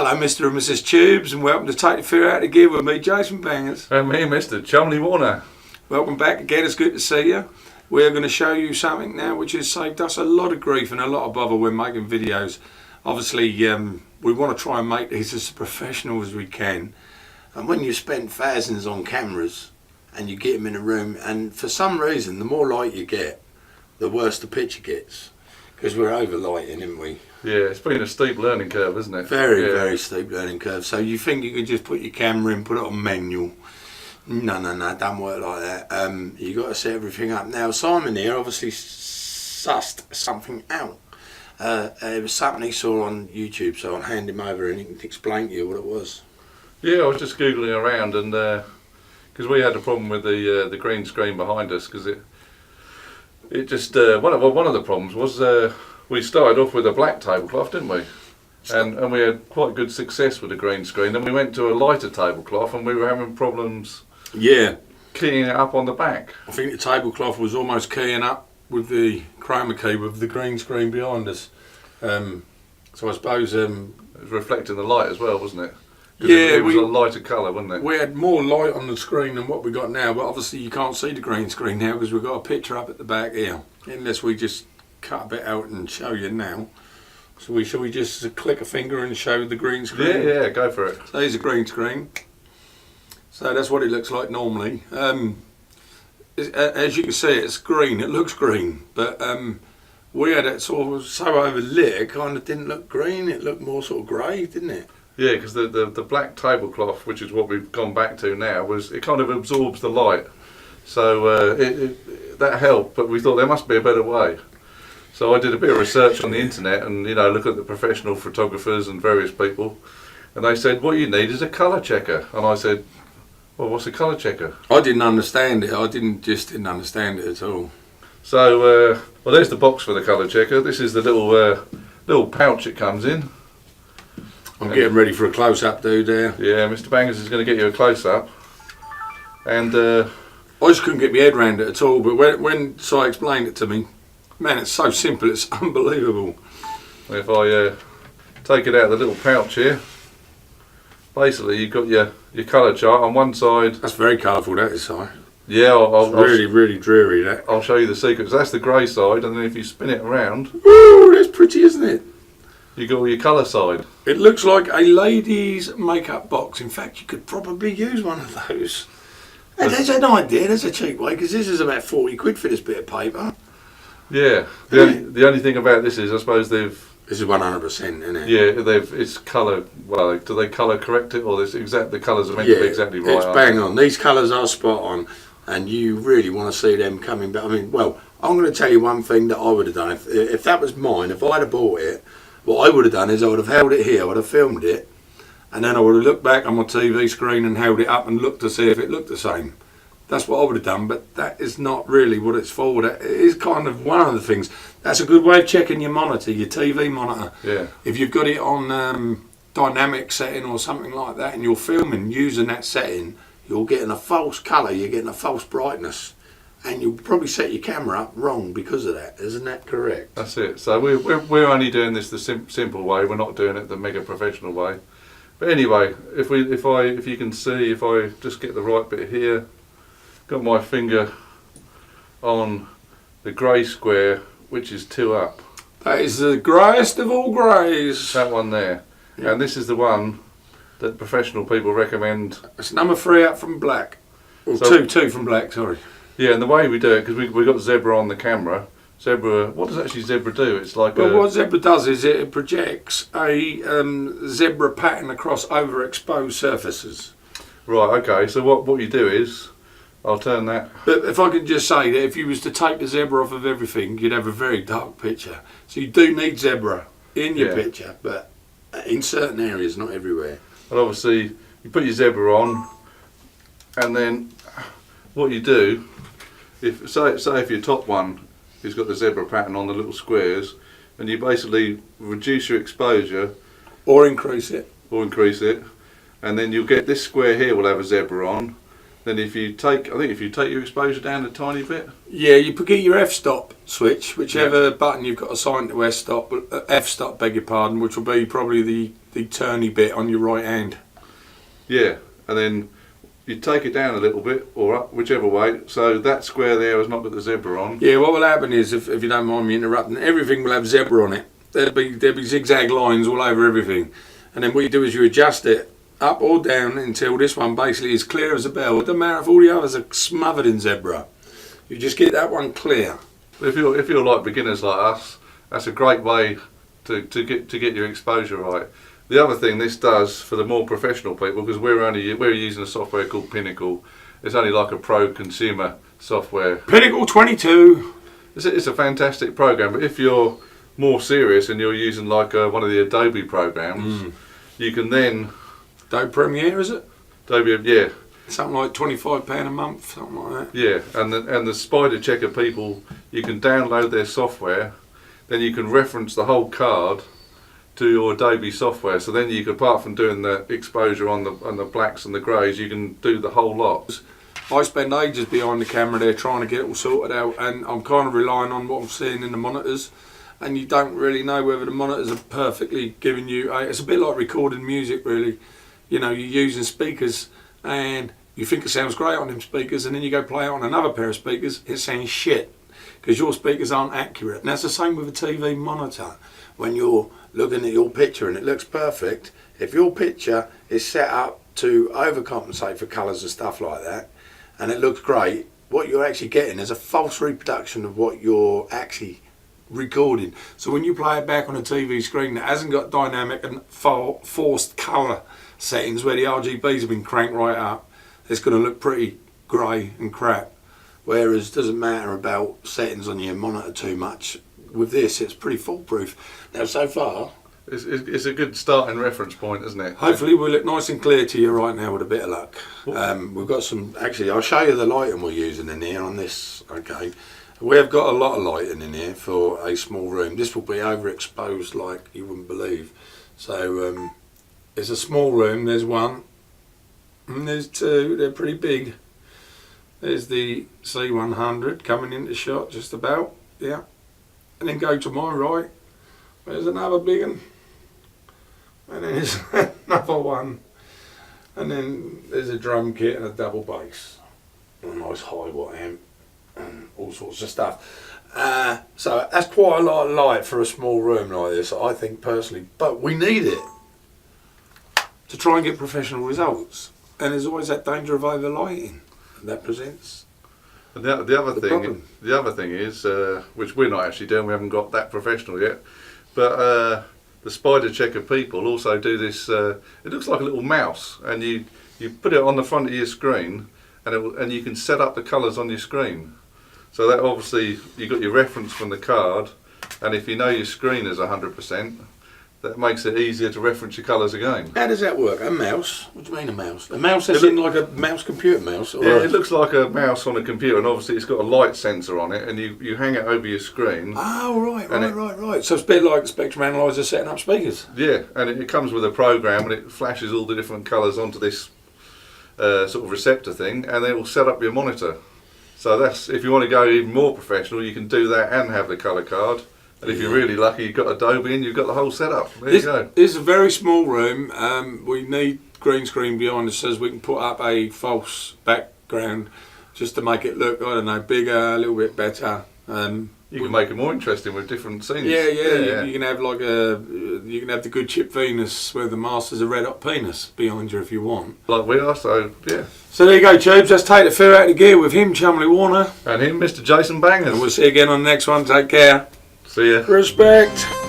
Hello, Mr. and Mrs. Tubes, and welcome to Take the Fear Out of Gear with me, Jason Bangers. And me, Mr. Chumley Warner. Welcome back again, it's good to see you. We're going to show you something now which has saved us a lot of grief and a lot of bother when making videos. Obviously, we want to try and make these as professional as we can. And when you spend thousands on cameras and you get them in a room, and for some reason, the more light you get, the worse the picture gets. Because we're overlighting, aren't we? Yeah, it's been a steep learning curve, isn't it? Very steep learning curve. So you think you could just put your camera in, put it on manual. No, don't work like that. You got to set everything up. Now Simon here obviously sussed something out. It was something he saw on YouTube, so I'll hand him over and he can explain to you what it was. Yeah, I was just googling around, and because we had a problem with the green screen behind us, because it just one of the problems was we started off with a black tablecloth, didn't we? And we had quite good success with the green screen. Then we went to a lighter tablecloth, and we were having problems. Yeah, keying it up on the back. I think the tablecloth was almost keying up with the chroma key with the green screen behind us. So I suppose it was reflecting the light as well, wasn't it? Yeah, it was a lighter colour, wasn't it? We had more light on the screen than what we got now, but obviously you can't see the green screen now because we've got a picture up at the back here. Unless we just cut a bit out and show you now. So shall we just click a finger and show the green screen? Yeah, go for it. So there's a green screen. So that's what it looks like normally. As you can see, it's green. It looks green, but we had it sort of so overlit, it kind of didn't look green. It looked more sort of grey, didn't it? Yeah, because the black tablecloth, which is what we've gone back to now, it kind of absorbs the light. So that helped, but we thought there must be a better way. So I did a bit of research on the internet and, look at the professional photographers and various people, and they said, what you need is a colour checker. And I said, well, what's a colour checker? I didn't understand it. I didn't understand it at all. So, well, there's the box for the colour checker. This is the little pouch it comes in. I'm getting ready for a close-up, dude, there. Yeah, Mr. Bangers is going to get you a close-up. And I just couldn't get my head around it at all, but when Si explained it to me, man, it's so simple, it's unbelievable. If I take it out of the little pouch here, basically you've got your colour chart on one side. That's very colourful, that is, Si. Yeah, really dreary, that. I'll show you the secrets. That's the grey side, and then if you spin it around... Woo, that's pretty, isn't it? You got your colour side. It looks like a lady's makeup box. In fact, you could probably use one of those. There's an idea, there's a cheap way, because this is about 40 quid for this bit of paper. Yeah. The only thing about this is, I suppose they've... This is 100%, isn't it? Yeah, it's colour... Well, do they colour correct it, or the colours are meant to be exactly right? It's bang on. These colours are spot on, and you really want to see them coming back. I mean, well, I'm going to tell you one thing that I would have done. If that was mine, if I'd have bought it, what I would have done is I would have held it here, I would have filmed it, and then I would have looked back on my TV screen and held it up and looked to see if it looked the same. That's what I would have done, but that is not really what it's for. That is kind of one of the things. That's a good way of checking your monitor, your TV monitor. Yeah. If you've got it on dynamic setting or something like that and you're filming using that setting, you're getting a false colour, you're getting a false brightness. And you'll probably set your camera up wrong because of that. Isn't that correct? That's it. So we're only doing this the simple way. We're not doing it the mega professional way. But anyway, if you can see, if I just get the right bit here, got my finger on the grey square, which is 2 up. That is the greyest of all greys. That one there. Yeah. And this is the one that professional people recommend. It's number 3 up from black. Or so, two from black, sorry. Yeah, and the way we do it, because we got Zebra on the camera. Zebra, what does actually Zebra do? It's like what Zebra does is it projects a zebra pattern across overexposed surfaces. Right, okay, so what you do is, I'll turn that. But if I could just say that if you was to take the zebra off of everything, you'd have a very dark picture. So you do need zebra in your picture, but in certain areas, not everywhere. And obviously, you put your Zebra on, and then what you do, say if your top one has got the zebra pattern on the little squares, and you basically reduce your exposure or increase it, and then you'll get this square here will have a zebra on, then if you take your exposure down a tiny bit. Yeah, you get your f-stop switch, whichever button you've got assigned to f-stop, beg your pardon, which will be probably the turny bit on your right hand. Yeah, and then you take it down a little bit, or up, whichever way, so that square there has not got the zebra on. Yeah, what will happen is, if you don't mind me interrupting, everything will have zebra on it. There'll be zigzag lines all over everything. And then what you do is you adjust it up or down until this one basically is clear as a bell. It doesn't matter if all the others are smothered in zebra. You just get that one clear. If you're like beginners like us, that's a great way to get your exposure right. The other thing this does for the more professional people, because we're using a software called Pinnacle. It's only like a pro consumer software. Pinnacle 22. It's a fantastic program, but if you're more serious and you're using like one of the Adobe programs, you can then Adobe Premiere, is it? Adobe, yeah. Something like £25 a month, something like that. Yeah, and the Spyder checker people, you can download their software, then you can reference the whole card to your Adobe software. So then you can, apart from doing the exposure on the blacks and the greys, you can do the whole lot. I spend ages behind the camera there trying to get it all sorted out, and I'm kind of relying on what I'm seeing in the monitors. And you don't really know whether the monitors are perfectly giving you it's a bit like recording music, really. You know, you're using speakers and you think it sounds great on them speakers, and then you go play it on another pair of speakers, it sounds shit because your speakers aren't accurate. And that's the same with a TV monitor. When you're looking at your picture and it looks perfect, if your picture is set up to overcompensate for colours and stuff like that, and it looks great, what you're actually getting is a false reproduction of what you're actually recording. So when you play it back on a TV screen that hasn't got dynamic and forced colour settings where the RGBs have been cranked right up, it's going to look pretty grey and crap. Whereas it doesn't matter about settings on your monitor too much. With this, it's pretty foolproof. Now, so far, it's a good starting reference point, isn't it? Hopefully we'll look nice and clear to you right now with a bit of luck. We've got some, actually I'll show you the lighting we're using in here on this, okay. We have got a lot of lighting in here for a small room. This will be overexposed like you wouldn't believe. So it's a small room, there's one, and there's two, they're pretty big. There's the C100 coming into shot just about, yeah. And then go to my right, there's another big one. And then there's another one. And then there's a drum kit and a double bass. And a nice high watt amp and all sorts of stuff. So that's quite a lot of light for a small room like this, I think personally. But we need it to try and get professional results. And there's always that danger of overlighting that presents. And the other thing is, which we're not actually doing, we haven't got that professional yet, but the Spyder checker people also do this. It looks like a little mouse, and you put it on the front of your screen, and you can set up the colours on your screen. So that obviously you got your reference from the card, and if you know your screen is 100%, that makes it easier to reference your colours again. How does that work? A mouse? What do you mean a mouse? A mouse is in like a mouse computer mouse? Or yeah, it looks like a mouse on a computer, and obviously it's got a light sensor on it, and you hang it over your screen. Oh, right. So it's a bit like the spectrum analyzer setting up speakers. Yeah, and it comes with a program, and it flashes all the different colours onto this sort of receptor thing, and it will set up your monitor. So that's, if you want to go even more professional, you can do that and have the colour card. And if you're really lucky, you've got Adobe and you've got the whole setup. There you go. This is a very small room. We need green screen behind us so we can put up a false background just to make it look, I don't know, bigger, a little bit better. You can make it more interesting with different scenes. Yeah. You can have like you can have the good chip Venus where the master's a red hot penis behind you if you want. Like we are, so yeah. So there you go, Tubes. Let's take the fear out of gear with him, Chumley Warner. And him, Mr. Jason Bangers. And we'll see you again on the next one. Take care. See ya. Respect.